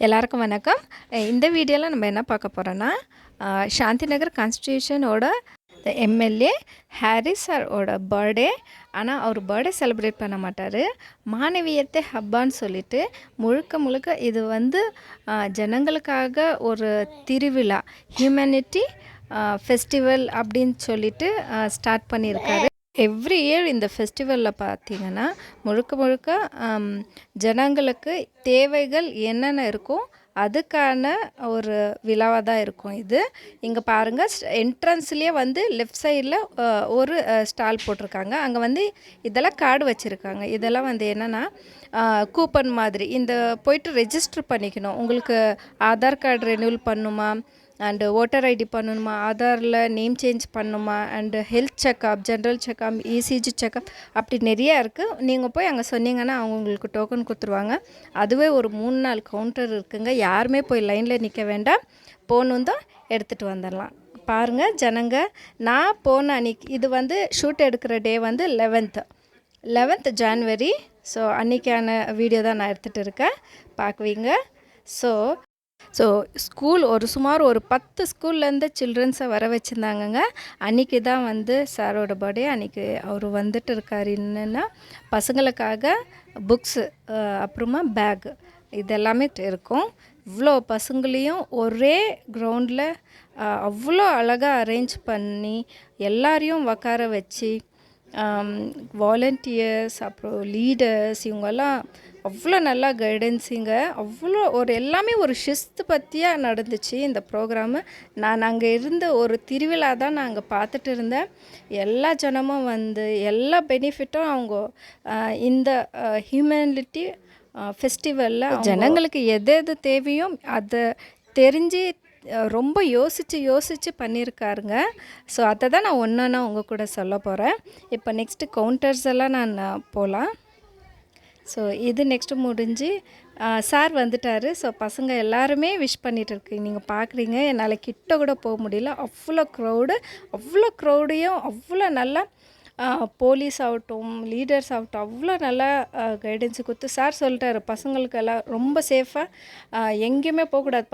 எல்லாருக்கும் வணக்கம். இந்த வீடியோவில் நம்ம என்ன பார்க்க போகிறோன்னா, சாந்தி நகர் கான்ஸ்டியூஷனோட எம்எல்ஏ ஹாரிஸ் சாரோட பர்த்டே. ஆனால் அவர் பர்த்டே செலிப்ரேட் பண்ண மாட்டார். மாணவியத்தை ஹப்பான்னு சொல்லிட்டு முழுக்க இது வந்து ஜனங்களுக்காக ஒரு திருவிழா, ஹியூமனிட்டி ஃபெஸ்டிவல் அப்படின்னு சொல்லிட்டு ஸ்டார்ட் பண்ணியிருக்காரு. எவ்ரி இயர் இந்த ஃபெஸ்டிவலில் பார்த்திங்கன்னா முழுக்க ஜனங்களுக்கு தேவைகள் என்னென்ன இருக்கோ அதுக்கான ஒரு விழாவாக தான் இருக்கும் இது. இங்கே பாருங்கள், என்ட்ரன்ஸ்லேயே வந்து லெஃப்ட் சைடில் ஒரு ஸ்டால் போட்டிருக்காங்க. அங்கே வந்து இதெல்லாம் கார்டு வச்சுருக்காங்க. இதெல்லாம் வந்து என்னென்னா கூப்பன் மாதிரி. இந்த போய்ட்டு ரெஜிஸ்டர் பண்ணிக்கணும். உங்களுக்கு ஆதார் கார்டு ரெனியூவல் பண்ணணுமா, அண்டு ஓட்டர் ஐடி பண்ணணுமா, ஆதாரில் நேம் சேஞ்ச் பண்ணணுமா, and health checkup, general checkup, ECG checkup, அப்படி நிறையா இருக்குது. நீங்கள் போய் அங்கே சொன்னீங்கன்னா அவங்க உங்களுக்கு டோக்கன் கொடுத்துருவாங்க. அதுவே ஒரு 3-4 கவுண்டர் இருக்குங்க. யாருமே போய் லைனில் நிற்க வேண்டாம், போகணும் தான் எடுத்துகிட்டு வந்துடலாம். பாருங்கள் ஜனங்க. நான் போன அன்றைக்கி, இது வந்து ஷூட் எடுக்கிற டே வந்து 11th ஜான்வரி. ஸோ அன்றைக்கான வீடியோ தான் நான் எடுத்துகிட்டு இருக்கேன், பார்க்குவீங்க. ஸோ ஸ்கூல் சுமார் ஒரு 10 ஸ்கூல்லேருந்து சில்ட்ரன்ஸை வர வச்சுருந்தாங்கங்க. அன்றைக்கி தான் வந்து சாரோட பர்த்டே. அன்றைக்கி அவர் வந்துட்டு இருக்கார். என்னென்னா பசங்களுக்காக புக்ஸு, அப்புறமா பேக்கு, இதெல்லாமே இருக்கும். இவ்வளோ பசங்களையும் ஒரே கிரவுண்டில் அவ்வளோ அழகாக அரேஞ்ச் பண்ணி எல்லாரையும் உக்கார வச்சு, வாலண்டியர்ஸ் அப்புறம் லீடர்ஸ் இவங்கெல்லாம் அவ்வளோ நல்லா கைடன்ஸிங்க. அவ்வளோ எல்லாமே ஒரு ஷிஸ்து பற்றியாக நடந்துச்சு இந்த ப்ரோக்ராமு. நான் அங்கே இருந்த ஒரு திருவிழா தான் நான் அங்கே பார்த்துட்டு இருந்தேன். எல்லா ஜனமும் வந்து எல்லா பெனிஃபிட்டும் அவங்க இந்த ஹியூமனிட்டி ஃபெஸ்டிவலில் ஜனங்களுக்கு எது தேவையோ அதை தெரிஞ்சு ரொம்ப யோசித்து பண்ணியிருக்காருங்க. ஸோ அதை தான் நான் ஒன்றா உங்கள் கூட சொல்ல போகிறேன். இப்போ நெக்ஸ்ட்டு கவுண்டர்ஸ் எல்லாம் நான் போகலாம். ஸோ இது நெக்ஸ்ட்டு முடிஞ்சு சார் வந்துட்டார். ஸோ பசங்க எல்லாருமே விஷ் பண்ணிகிட்டு இருக்கு. நீங்கள் பார்க்குறீங்க, என்னால் கிட்ட கூட போக முடியல. அவ்வளோ க்ரௌடையும் அவ்வளோ நல்லா போலீஸ் ஆகட்டும், லீடர்ஸ் ஆகட்டும் அவ்வளோ நல்லா கைடன்ஸு கொடுத்து சார் சொல்லிட்டாரு, பசங்களுக்கெல்லாம் ரொம்ப சேஃபாக எங்கேயுமே போகக்கூடாது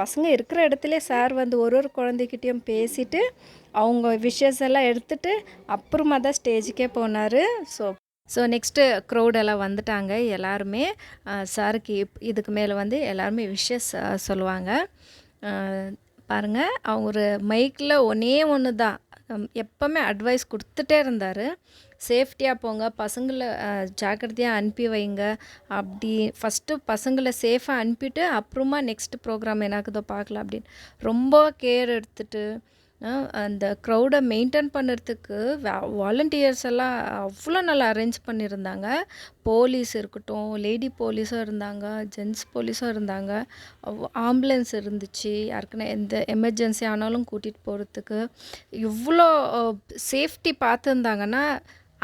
பசங்க இருக்கிற இடத்துல சார் வந்து ஒரு குழந்தைகிட்டையும் பேசிவிட்டு அவங்க விஷஸ் எல்லாம் எடுத்துகிட்டு அப்புறமா தான் ஸ்டேஜுக்கே போனார். ஸோ நெக்ஸ்ட்டு க்ரௌடெல்லாம் வந்துட்டாங்க. எல்லாருமே சாருக்கு இதுக்கு மேலே வந்து எல்லாருமே விஷஸ் சொல்லுவாங்க. பாருங்கள், அவங்க ஒரு மைக்கில் ஒன்று தான் எப்போவுமே அட்வைஸ் கொடுத்துட்டே இருந்தார். சேஃப்டியாக போங்க, பசங்களை ஜாக்கிரதையாக அனுப்பி வைங்க. அப்படி ஃபஸ்ட்டு பசங்களை சேஃபாக அனுப்பிட்டு அப்புறமா நெக்ஸ்ட் ப்ரோக்ராம் என்னாக்குதோ பார்க்கலாம் அப்படின்னு ரொம்ப கேர் எடுத்துகிட்டு அந்த க்ரௌடை மெயின்டைன் பண்ணுறதுக்கு வாலண்டியர்ஸ் எல்லாம் அவ்வளோ நல்லா அரேஞ்ச் பண்ணியிருந்தாங்க. போலீஸ் இருக்கட்டும், லேடி போலீஸும் இருந்தாங்க, ஜென்ட்ஸ் போலீஸும் இருந்தாங்க, ஆம்புலன்ஸ் இருந்துச்சு. யாருக்குன்னா எந்த எமர்ஜென்சி ஆனாலும் கூட்டிகிட்டு போகிறதுக்கு இவ்வளோ சேஃப்டி பார்த்துருந்தாங்கன்னா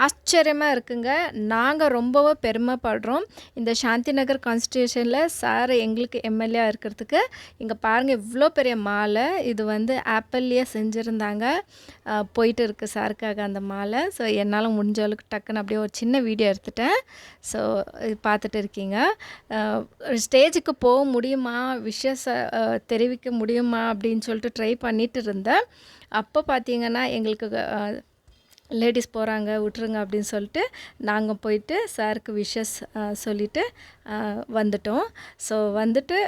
ஆச்சரியமாக இருக்குங்க. நாங்கள் ரொம்பவே பெருமைப்படுறோம் இந்த சாந்தி நகர் கான்ஸ்டியூஷனில் சார் எங்களுக்கு எம்எல்ஏ இருக்கிறதுக்கு. இங்கே பாருங்கள், இவ்வளோ பெரிய மாலை. இது வந்து ஆப்பிள்லேயே செஞ்சுருந்தாங்க. போயிட்டு இருக்குது சாருக்காக அந்த மாலை. ஸோ என்னால் முடிஞ்ச அளவுக்கு டக்குன்னு அப்படியே ஒரு சின்ன வீடியோ எடுத்துட்டேன். ஸோ இது பார்த்துட்டு இருக்கீங்க. ஸ்டேஜுக்கு போக முடியுமா, விஷயத்தை தெரிவிக்க முடியுமா அப்படின்னு சொல்லிட்டு ட்ரை பண்ணிகிட்டு இருந்தேன். அப்போ பார்த்தீங்கன்னா எங்களுக்கு லேடிஸ் போகிறாங்க, விட்டுருங்க அப்படின்னு சொல்லிட்டு நாங்கள் போயிட்டு சாருக்கு விஷஸ் சொல்லிவிட்டு வந்துட்டோம். ஸோ வந்துட்டு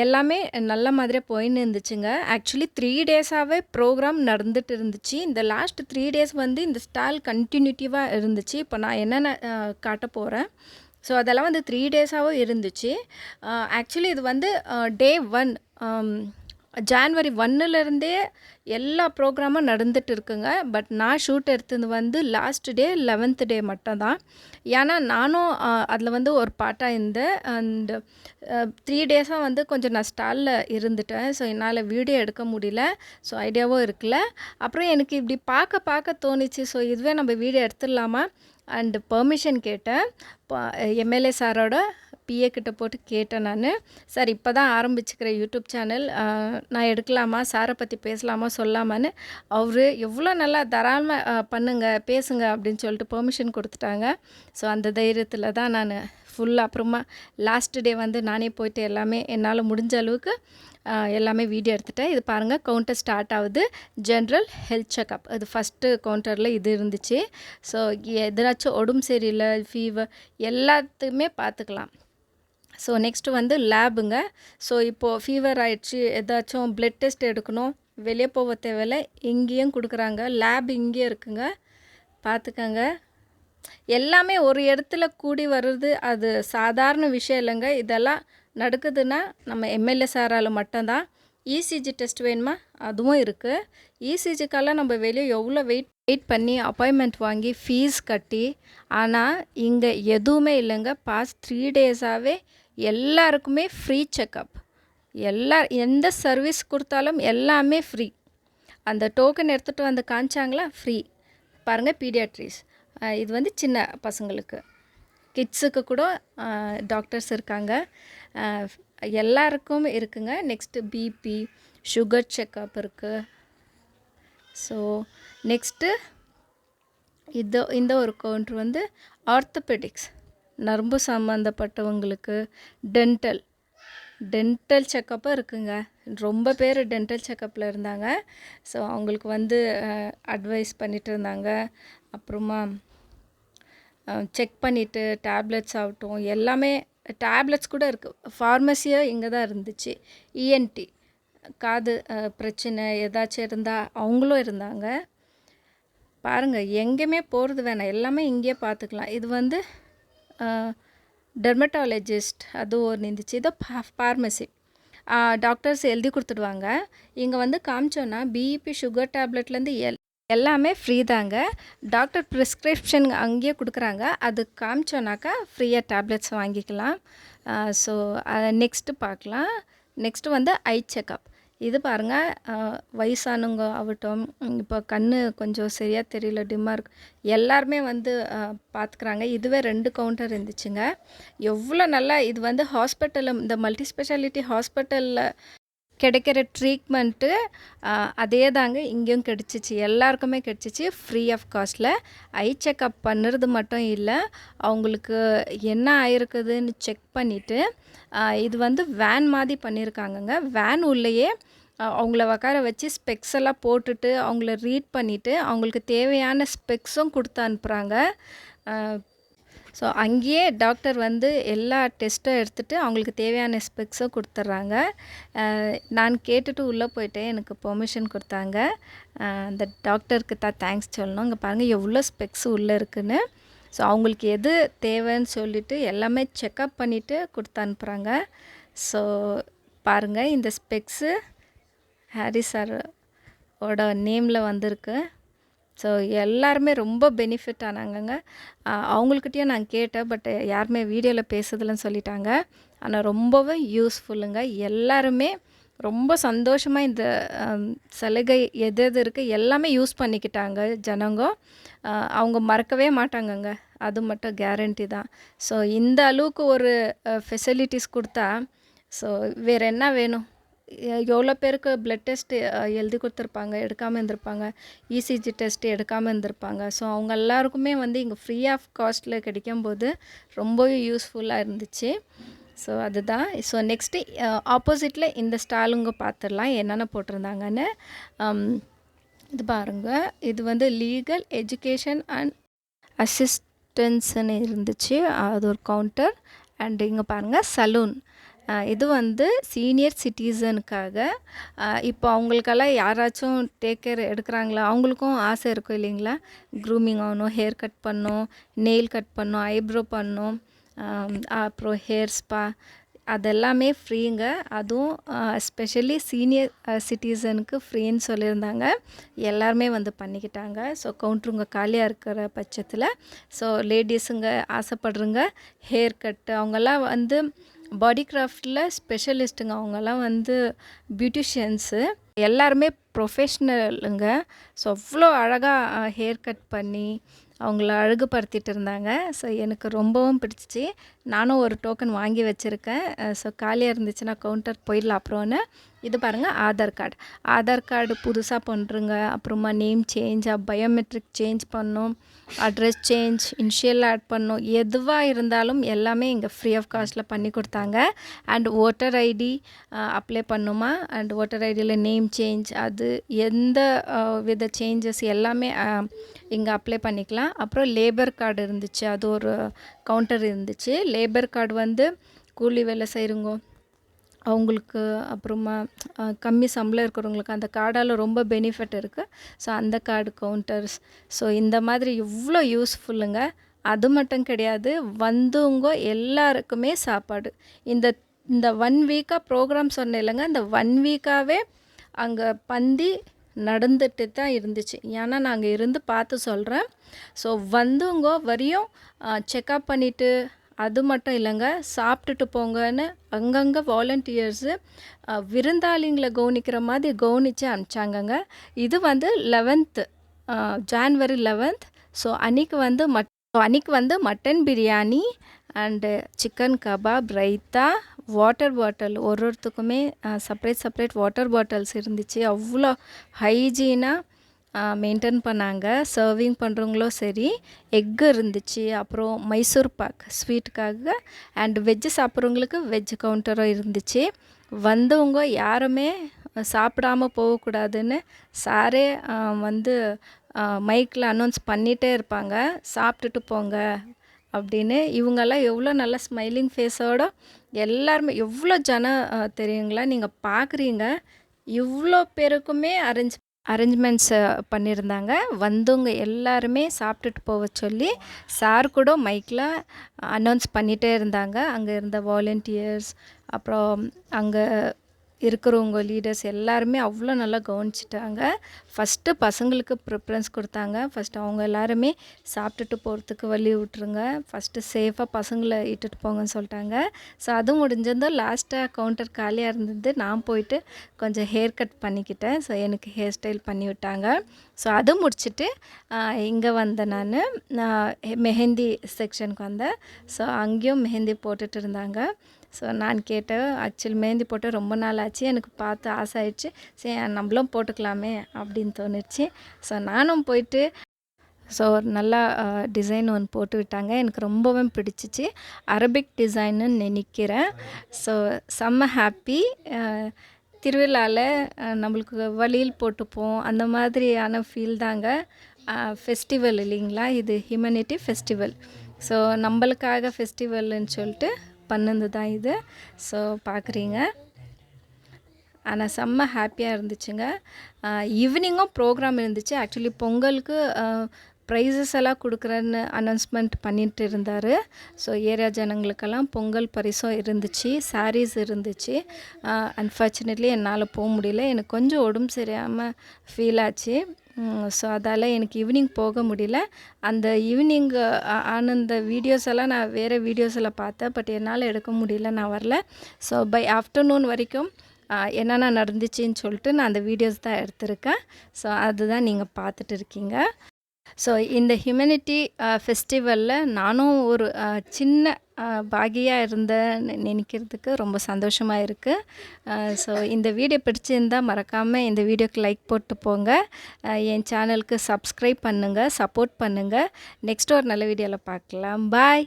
எல்லாமே நல்ல மாதிரியாக போயின்னு இருந்துச்சுங்க. ஆக்சுவலி 3 டேஸாகவே ப்ரோக்ராம் நடந்துட்டு இருந்துச்சு. இந்த லாஸ்ட் 3 டேஸ் வந்து இந்த ஸ்டால் கண்டினியூட்டிவாக இருந்துச்சு. இப்போ நான் என்னென்ன காட்ட போகிறேன். ஸோ அதெல்லாம் வந்து 3 டேஸாகவும் இருந்துச்சு. ஆக்சுவலி இது வந்து டே 1 ஜான்வரி 1லேருந்தே எல்லா ப்ரோக்ராமும் நடந்துகிட்டு இருக்குங்க. பட் நான் ஷூட் எடுத்தது வந்து லாஸ்ட் டே 11th டே மட்டும்தான். ஏன்னா நானும் அதில் வந்து ஒரு பார்ட்டாக இருந்தேன். அண்ட் 3 டேஸாக வந்து கொஞ்சம் நான் ஸ்டாலில் இருந்துட்டேன். ஸோ என்னால் வீடியோ எடுக்க முடியல. ஸோ ஐடியாவும் இருக்குல்ல. அப்புறம் எனக்கு இப்படி பார்க்க தோணுச்சு. ஸோ இதுவே நம்ம வீடியோ எடுத்துடலாமா அண்டு பெர்மிஷன் கேட்டேன். எம்எல்ஏ சாரோட பிஏ கிட்ட போட்டு கேட்டேன் நான். சார் இப்போ தான் ஆரம்பிச்சுக்கிற யூடியூப் சேனல், நான் எடுக்கலாமா, சாரை பற்றி பேசலாமா சொல்லாமான்னு. அவர் எவ்வளோ நல்லா தாராளமாக பண்ணுங்க, பேசுங்க அப்படின்னு சொல்லிட்டு பெர்மிஷன் கொடுத்துட்டாங்க. ஸோ அந்த தைரியத்தில் தான் நான் ஃபுல்லாக. அப்புறமா லாஸ்ட் டே வந்து நானே போயிட்டு எல்லாமே என்னால் முடிஞ்ச அளவுக்கு எல்லாமே வீடியோ எடுத்துட்டேன். இது பாருங்கள், கவுண்டர் ஸ்டார்ட் ஆகுது. ஜென்ரல் ஹெல்த் செக்கப், அது ஃபஸ்ட்டு கவுண்டரில் இது இருந்துச்சு. ஸோ எதனாச்சும் உடம்பு சரியில்லை, ஃபீவர் எல்லாத்துக்குமே பார்த்துக்கலாம். ஸோ நெக்ஸ்ட்டு வந்து லேபுங்க. ஸோ இப்போது ஃபீவர் ஆயிடுச்சு, ஏதாச்சும் பிளட் டெஸ்ட் எடுக்கணும், வெளியே போக தேவையில்லை, இங்கேயும் கொடுக்குறாங்க. லேப் இங்கேயும் இருக்குங்க, பார்த்துக்கங்க. எல்லாமே ஒரு இடத்துல கூடி வர்றது அது சாதாரண விஷயம் இல்லைங்க. இதெல்லாம் நடக்குதுன்னா நம்ம எம்எல்ஏ சாரால் மட்டும்தான். இசிஜி டெஸ்ட் வேணுமா, அதுவும் இருக்குது. இசிஜிக்கெல்லாம் நம்ம வெளியே எவ்வளோ வெயிட் பண்ணி அப்பாயின்மெண்ட் வாங்கி ஃபீஸ் கட்டி, ஆனால் இங்கே எதுவுமே இல்லைங்க. பாஸ்ட் 3 டேஸாகவே எல்லாருக்குமே ஃப்ரீ செக்கப். எந்த சர்வீஸ் கொடுத்தாலும் எல்லாமே ஃப்ரீ. அந்த டோக்கன் எடுத்துகிட்டு வந்து காமிச்சாங்களா, ஃப்ரீ. பாருங்கள், பீடியாட்ரிஸ், இது வந்து சின்ன பசங்களுக்கு, கிட்ஸுக்கு கூட டாக்டர்ஸ் இருக்காங்க. எல்லாருக்கும் இருக்குங்க. நெக்ஸ்ட்டு பிபி, சுகர் செக்கப் இருக்குது. ஸோ நெக்ஸ்ட்டு இந்த ஒரு கவுண்டர் வந்து ஆர்த்தோபெடிக்ஸ், நரம்பு சம்மந்தப்பட்டவங்களுக்கு. டென்டல் செக்கப்பும் இருக்குங்க. ரொம்ப பேர் டென்டல் செக்கப்பில் இருந்தாங்க. ஸோ அவங்களுக்கு வந்து அட்வைஸ் பண்ணிகிட்டு இருந்தாங்க. அப்புறமா செக் பண்ணிவிட்டு டேப்லெட்ஸ் ஆகட்டும், எல்லாமே டேப்லெட்ஸ் கூட இருக்குது. ஃபார்மசியாக இங்கே தான் இருந்துச்சு. இஎன்டி, காது பிரச்சனை ஏதாச்சும் இருந்தால் அவங்களும் இருந்தாங்க. பாருங்கள், எங்கேயுமே போகிறது வேணாம், எல்லாமே இங்கேயே பார்த்துக்கலாம். இது வந்து டெர்மட்டாலஜிஸ்ட், அது ஒன்று இருந்துச்சு. இதோ ஃபார்மசி, டாக்டர்ஸ் எழுதி கொடுத்துடுவாங்க. இங்கே வந்து காமிச்சோன்னா பிபி, சுகர் டேப்லெட்லேருந்து எல்லாமே ஃப்ரீ தாங்க. டாக்டர் ப்ரிஸ்கிரிப்ஷன் அங்கேயே கொடுக்குறாங்க. அது காமிச்சோன்னாக்கா ஃப்ரீயாக டேப்லெட்ஸ் வாங்கிக்கலாம். ஸோ நெக்ஸ்ட்டு பார்க்கலாம். நெக்ஸ்ட்டு வந்து ஐ செக்கப். இது பாருங்கள், வயசானவங்க ஆகட்டும், இப்போ கண் கொஞ்சம் சரியாக தெரியல, டிம்மாக இருக்கு, எல்லாருமே வந்து பார்த்துக்குறாங்க. இதுவே 2 கவுண்டர் இருந்துச்சுங்க. எவ்வளோ நல்லா. இது வந்து ஹாஸ்பிட்டலில், இந்த மல்டி ஸ்பெஷாலிட்டி ஹாஸ்பிட்டலில் கிடைக்கிற ட்ரீட்மெண்ட்டு அதே தாங்க இங்கேயும் கிடச்சிச்சு. எல்லாருக்குமே கிடச்சிச்சு ஃப்ரீ ஆஃப் காஸ்ட்டில். ஐ செக்கப் பண்ணுறது மட்டும் இல்லை, அவங்களுக்கு என்ன ஆயிருக்குதுன்னு செக் பண்ணிவிட்டு, இது வந்து வேன் மாதிரி பண்ணியிருக்காங்கங்க. வேன் உள்ளேயே அவங்கள உட்கார வச்சு ஸ்பெக்ஸ் எல்லாம் போட்டுட்டு அவங்கள ரீட் பண்ணிவிட்டு அவங்களுக்கு தேவையான ஸ்பெக்ஸும் கொடுத்து அனுப்புகிறாங்க. ஸோ அங்கேயே டாக்டர் வந்து எல்லா டெஸ்ட்டும் எடுத்துகிட்டு அவங்களுக்கு தேவையான ஸ்பெக்ஸும் கொடுத்துட்றாங்க. நான் கேட்டுட்டு உள்ளே போயிட்டேன், எனக்கு பெர்மிஷன் கொடுத்தாங்க. அந்த டாக்டருக்கு தான் தேங்க்ஸ் சொல்லணும். இங்கே பாருங்கள் எவ்வளோ ஸ்பெக்ஸ் உள்ளே இருக்குன்னு. ஸோ அவங்களுக்கு எது தேவைன்னு சொல்லிவிட்டு எல்லாமே செக்கப் பண்ணிவிட்டு கொடுத்து அனுப்புகிறாங்க. ஸோ பாருங்கள், இந்த ஸ்பெக்ஸு ஹாரி சாரோட நேமில் வந்திருக்கு. ஸோ எல்லாருமே ரொம்ப பெனிஃபிட் ஆனாங்கங்க. அவங்கக்கிட்டேயும் நான் கேட்டேன், பட் யாருமே வீடியோவில் பேசுறதில்லன்னு சொல்லிட்டாங்க. ஆனால் ரொம்பவே யூஸ்ஃபுல்லுங்க. எல்லாருமே ரொம்ப சந்தோஷமாக இந்த சலுகை எது இருக்குது எல்லாமே யூஸ் பண்ணிக்கிட்டாங்க ஜனங்க. அவங்க மறக்கவே மாட்டாங்கங்க, அது மட்டும் கேரண்டி தான். ஸோ இந்த அளவுக்கு ஒரு ஃபெசிலிட்டிஸ் கொடுத்தா ஸோ வேறு என்ன வேணும்? எவ்வளோ பேருக்கு பிளட் டெஸ்ட்டு எழுதி கொடுத்துருப்பாங்க, எடுக்காமல் இருந்திருப்பாங்க. இசிஜி டெஸ்ட்டு எடுக்காமல் இருந்திருப்பாங்க. ஸோ அவங்க எல்லாருக்குமே வந்து இங்கே ஃப்ரீ ஆஃப் காஸ்ட்டில் கிடைக்கும்போது ரொம்பவே யூஸ்ஃபுல்லாக இருந்துச்சு. ஸோ அதுதான். ஸோ நெக்ஸ்ட்டு ஆப்போசிட்டில் இந்த ஸ்டாலுங்க பார்த்துடலாம் என்னென்ன போட்டிருந்தாங்கன்னு. இது பாருங்கள், இது வந்து லீகல் எஜுகேஷன் அண்ட் அசிஸ்டன்ஸ்ன்னு இருந்துச்சு, அது ஒரு கவுண்டர். அண்ட் இங்கே பாருங்கள் சலூன், இது வந்து சீனியர் சிட்டிசனுக்காக. இப்போ அவங்களுக்கெல்லாம் யாராச்சும் டேக் கேர் எடுக்கிறாங்களா, அவங்களுக்கும் ஆசை இருக்கும் இல்லைங்களா, க்ரூமிங் ஆகணும், ஹேர் கட் பண்ணணும், நெயில் கட் பண்ணணும், ஐப்ரோ பண்ணணும், அப்புறம் ஹேர் ஸ்பா, அதெல்லாமே ஃப்ரீங்க. அதுவும் ஸ்பெஷலி சீனியர் சிட்டிசனுக்கு ஃப்ரீன்னு சொல்லியிருந்தாங்க. எல்லாருமே வந்து பண்ணிக்கிட்டாங்க. ஸோ கவுண்ட்ருங்க காலியாக இருக்கிற பட்சத்தில் ஸோ லேடிஸுங்க ஆசைப்படுறங்க ஹேர் கட்டு, அவங்கெல்லாம் வந்து பாடி கிராஃப்டில் ஸ்பெஷலிஸ்ட்டுங்க. அவங்கெல்லாம் வந்து பியூட்டிஷியன்ஸு, எல்லாருமே ப்ரொஃபஷ்னலுங்க. ஸோ அவ்வளோ அழகாக ஹேர் கட் பண்ணி அவங்கள அழகுபடுத்திட்டு இருந்தாங்க. ஸோ எனக்கு ரொம்பவும் பிடிச்சிச்சு. நானும் ஒரு டோக்கன் வாங்கி வச்சுருக்கேன். ஸோ காலியாக இருந்துச்சுன்னா கவுண்டர் போயிடலாம். அப்புறம்னு இது பாருங்கள், ஆதார் கார்டு புதுசாக பண்ணுறங்க, அப்புறமா நேம் சேஞ்ச், பயோமெட்ரிக் சேஞ்ச் பண்ணணும், அட்ரஸ் சேஞ்ச், இனிஷியல் ஆட் பண்ணணும், எதுவாக இருந்தாலும் எல்லாமே இங்கே ஃப்ரீ ஆஃப் காஸ்ட்டில் பண்ணி கொடுத்தாங்க. அண்ட் ஓட்டர் ஐடி அப்ளை பண்ணுமா, அண்ட் ஓட்டர் ஐடியில் நேம் சேஞ்ச், அது எந்த வித சேஞ்சஸ் எல்லாமே இங்கே அப்ளை பண்ணிக்கலாம். அப்புறம் லேபர் கார்டு இருந்துச்சு, அது ஒரு கவுண்டர் இருந்துச்சு. லேபர் கார்டு வந்து கூலி வேலை செய்கிறவங்க அவங்களுக்கு, அப்புறமா கம்மி சம்பளம் இருக்கிறவங்களுக்கு அந்த கார்டால் ரொம்ப பெனிஃபிட் இருக்குது. ஸோ அந்த கார்டு கவுண்டர்ஸ். ஸோ இந்த மாதிரி இவ்வளோ யூஸ்ஃபுல்லுங்க. அது மட்டும் கிடையாது, வந்தவங்க எல்லாருக்குமே சாப்பாடு. இந்த இந்த 1 வீக்காக ப்ரோக்ராம் சொன்னேன் இல்லைங்க, இந்த 1 வீக்காகவே அங்கே பந்தி நடந்துட்டு தான் இருந்துச்சு. ஏன்னா நாங்கள் இருந்து பார்த்து சொல்கிறேன். ஸோ வந்தவங்க வரையும் செக்கப் பண்ணிவிட்டு, அது மட்டும் இல்லைங்க, சாப்பிட்டுட்டு போங்கன்னு அங்கங்கே வாலண்டியர்ஸு விருந்தாளிங்களை கவனிக்கிற மாதிரி கவனித்து அனுப்பிச்சாங்கங்க. இது வந்து 11th ஜான்வரி 11th. ஸோ அன்றைக்கி வந்து mutton biryani and chicken kebab, raita, water bottle, ஒருத்தருக்குமே செப்ரேட் வாட்டர் பாட்டில்ஸ் இருந்துச்சு. அவ்வளோ ஹைஜீனாக மெயின்டைன் பண்ணாங்க. சர்விங் பண்ணுறவங்களும் சரி. எக்கு இருந்துச்சு, அப்புறம் Mysore pak ஸ்வீட்டுக்காக, and veg சாப்பிட்றவங்களுக்கு veg கவுண்டரும் இருந்துச்சு. வந்தவங்க யாருமே சாப்பிடாமல் போகக்கூடாதுன்னு சாரே வந்து மைக்கில் அனௌன்ஸ் பண்ணிகிட்டே இருப்பாங்க, சாப்பிட்டுட்டு போங்க அப்படின்னு. இவங்கெல்லாம் எவ்வளோ நல்ல ஸ்மைலிங் ஃபேஸோட எல்லாருமே, எவ்வளோ ஜனம் தெரியுங்களா, நீங்கள் பார்க்குறீங்க. இவ்வளோ பேருக்குமே அரேஞ்ச்மெண்ட்ஸ் பண்ணியிருந்தாங்க. வந்தவங்க எல்லாருமே சாப்பிட்டுட்டு போக சொல்லி சார் கூட மைக்கில் அனௌன்ஸ் பண்ணிகிட்டே இருந்தாங்க. அங்கே இருந்த வாலண்டியர்ஸ், அப்புறம் அங்கே இருக்கிறவங்க லீடர்ஸ் எல்லாருமே அவ்வளோ நல்லா கவனிச்சிட்டாங்க. ஃபஸ்ட்டு பசங்களுக்கு ப்ரிஃபரன்ஸ் கொடுத்தாங்க. ஃபஸ்ட்டு அவங்க எல்லாருமே சாப்பிட்டுட்டு போகிறதுக்கு வழி விட்டுருங்க, ஃபஸ்ட்டு சேஃபாக பசங்களை இட்டுட்டு போங்கன்னு சொல்லிட்டாங்க. ஸோ அதுவும் முடிஞ்சதும் லாஸ்ட்டாக கவுண்டர் காலியாக இருந்தது. நான் போயிட்டு கொஞ்சம் ஹேர் கட் பண்ணிக்கிட்டேன். ஸோ எனக்கு ஹேர் ஸ்டைல் பண்ணி விட்டாங்க. ஸோ அது முடிச்சுட்டு இங்கே வந்தேன். நான் மெஹந்தி செக்ஷனுக்கு வந்தேன். ஸோ அங்கேயும் மெஹந்தி போட்டுட்டு இருந்தாங்க. ஸோ நான் கேட்டேன், ஆக்சுவலி மெஹந்தி போட்டு ரொம்ப நாள் ஆச்சு, எனக்கு பார்த்து ஆசை ஆயிடுச்சு, சரி நம்மளும் போட்டுக்கலாமே அப்படின்னு தோணுச்சு. ஸோ நானும் போயிட்டு ஒரு நல்லா டிசைன் ஒன்று போட்டு விட்டாங்க. எனக்கு ரொம்பவே பிடிச்சிச்சு. அரபிக் டிசைன்னு நினைக்கிறேன். ஸோ செம்ம ஹாப்பி. திருவிழாவில் நம்மளுக்கு வளையல் போட்டுப்போம், அந்த மாதிரியான ஃபீல் தாங்க. ஃபெஸ்டிவல் இல்லைங்களா, இது ஹியூமனிட்டி ஃபெஸ்டிவல். ஸோ நம்மளுக்காக ஃபெஸ்டிவல்னு சொல்லிட்டு பண்ணது தான் இது. ஸோ பார்க்குறீங்க, ஆனால் செம்ம ஹாப்பியாக இருந்துச்சுங்க. ஈவினிங்கும் ப்ரோக்ராம் இருந்துச்சு. ஆக்சுவலி பொங்கலுக்கு ப்ரைஸஸ் எல்லாம் கொடுக்குறேன்னு அனௌன்ஸ்மெண்ட் பண்ணிட்டு இருந்தார். ஸோ ஏரியா ஜனங்களுக்கெல்லாம் பொங்கல் பரிசும் இருந்துச்சு, சாரீஸ் இருந்துச்சு. அன்ஃபார்ச்சுனேட்லி என்னால் போக முடியல, எனக்கு கொஞ்சம் உடம்பு சரியாமல் ஃபீல் ஆச்சு. ஸோ அதால் எனக்கு ஈவினிங் போக முடியல. அந்த ஈவினிங் ஆனந்த வீடியோஸ் எல்லாம் நான் வேறு வீடியோஸில் பார்த்தேன், பட் என்னால் எடுக்க முடியல, நான் வரல. ஸோ பை ஆஃப்டர்நூன் வரைக்கும் என்னென்ன நடந்துச்சின்னு சொல்லிட்டு நான் அந்த வீடியோஸ் தான் எடுத்திருக்கேன். ஸோ அதுதான் நீங்கள் பார்த்துட்டு இருக்கீங்க. ஸோ இந்த ஹியூமனிட்டி ஃபெஸ்டிவலில் நானும் ஒரு சின்ன பாகியாக இருந்தேன்னு நினைக்கிறதுக்கு ரொம்ப சந்தோஷமாக இருக்குது. ஸோ இந்த வீடியோ பிடிச்சிருந்தால் மறக்காமல் இந்த வீடியோக்கு லைக் போட்டு போங்க. என் சேனலுக்கு சப்ஸ்கிரைப் பண்ணுங்கள், சப்போர்ட் பண்ணுங்கள். நெக்ஸ்ட் ஒரு நல்ல வீடியோவில் பார்க்கலாம். பாய்.